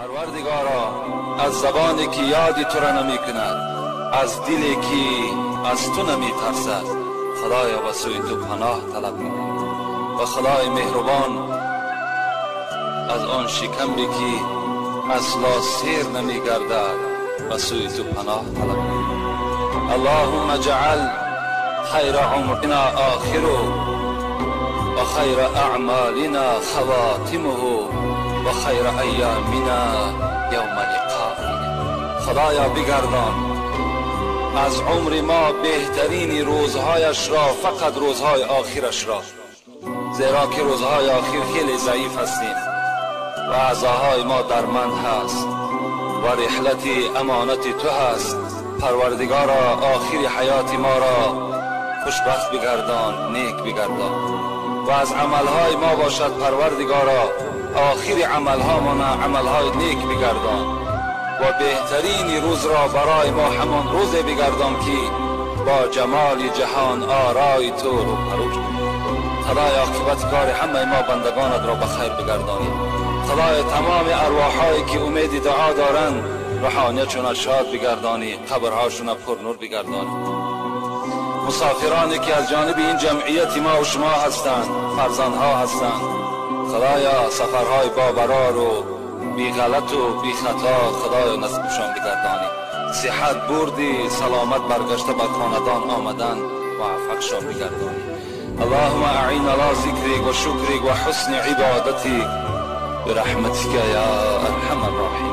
پروردگارا، از زبانی که یادی تو را نمی کند، از دلی که از تو نمی ترسد، خدایا به سوی تو پناه طلب می کنم. و خدای مهربان، از آن شکمی که اصلا سیر نمی گردد، به سوی تو پناه طلب می کنم. اللهم اجعل خیر عمرنا آخره و خیر اعمالنا خواتمه و خیر ایامنا یوم لقائک. خدایا بگردان از عمر ما بهترین روزهایش را فقط روزهای آخرش را، زیرا که روزهای آخر خیلی ضعیف هستیم و اعضاهای ما درمند هست و رحلت امانت تو هست. پروردگارا، آخر حیات ما را خوشبخت بگردان، نیک بگردان و از عملهای ما باشد پروردگارا آخر عملها مانا عملهای نیک بگردان و بهترین روز را برای ما همان روز بگردان که با جمال جهان آرای تو رو پروج کنی. خدای عاقبت کار همه ما بندگانت را بخیر بگردانی. خدای تمام ارواحایی که امید دعا دارند روحانیتشون شاد بگردانی، قبرهاشون پر نور بگردانی. مسافرانی که از جانب این جمعیت ما و شما هستند، فرزندها هستند، خدایا سفرهای باقرار و بی غلط و بی خطا خدایا نصیبشان بگردانی. صحت بردی، سلامت برگشته به خاندان آمدن موفقشان بگردانی. اللهم اعین علی ذکرک و شکرک و حسن عبادتک برحمتک یا ارحم الراحمین.